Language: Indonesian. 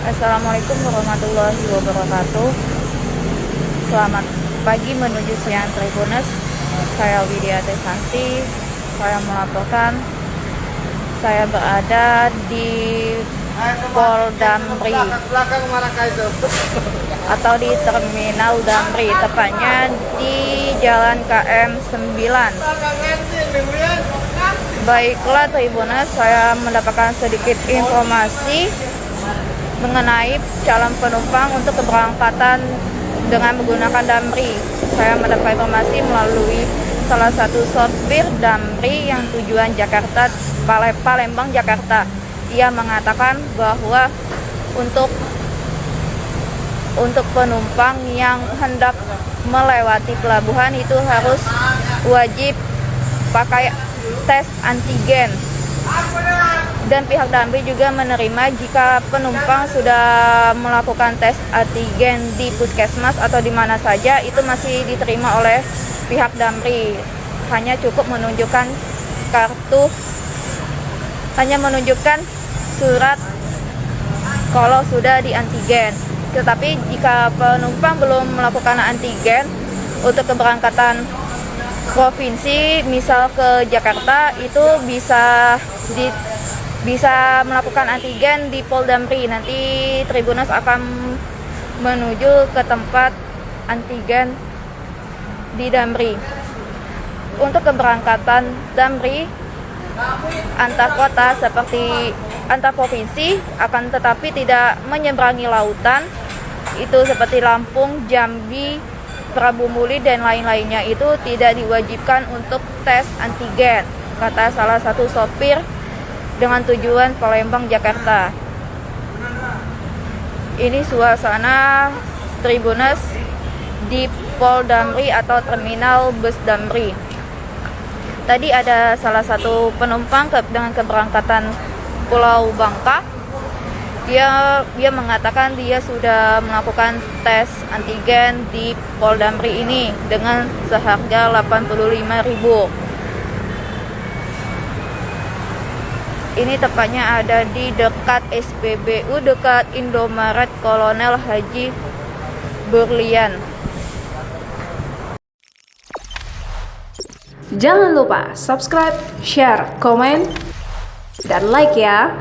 Assalamualaikum warahmatullahi wabarakatuh. Selamat pagi menuju siang Tribuners. Saya Widya Tesanti. Saya melaporkan. Saya berada di Pol Damri atau di Terminal Damri, tepatnya di Jalan KM 9. Baiklah Tribuners, saya mendapatkan sedikit informasi mengenai calon penumpang untuk keberangkatan dengan menggunakan Damri. Saya mendapat informasi melalui salah satu sopir Damri yang tujuan Jakarta, Palembang, Jakarta. Ia mengatakan bahwa untuk penumpang yang hendak melewati pelabuhan itu harus wajib pakai tes antigen. Dan pihak Damri juga menerima jika penumpang sudah melakukan tes antigen di puskesmas atau di mana saja, itu masih diterima oleh pihak Damri. Hanya cukup menunjukkan surat kalau sudah di antigen. Tetapi jika penumpang belum melakukan antigen untuk keberangkatan provinsi, misal ke Jakarta, itu bisa melakukan antigen di Pol Damri. Nanti Tribuners akan menuju ke tempat antigen di Damri. Untuk keberangkatan Damri antar kota seperti antar provinsi, akan tetapi tidak menyeberangi lautan, itu seperti Lampung, Jambi, Prabu Muli dan lain-lainnya, itu tidak diwajibkan untuk tes antigen, kata salah satu sopir dengan tujuan Palembang, Jakarta. Ini suasana Tribuners di Pol Damri atau Terminal Bus Damri. Tadi ada salah satu penumpang dengan keberangkatan Pulau Bangka. Dia mengatakan dia sudah melakukan tes antigen di Pol Damri ini dengan seharga 85.000. Ini tepatnya ada di dekat SPBU, dekat Indomaret Kolonel Haji Berlian. Jangan lupa subscribe, share, komen, dan like ya.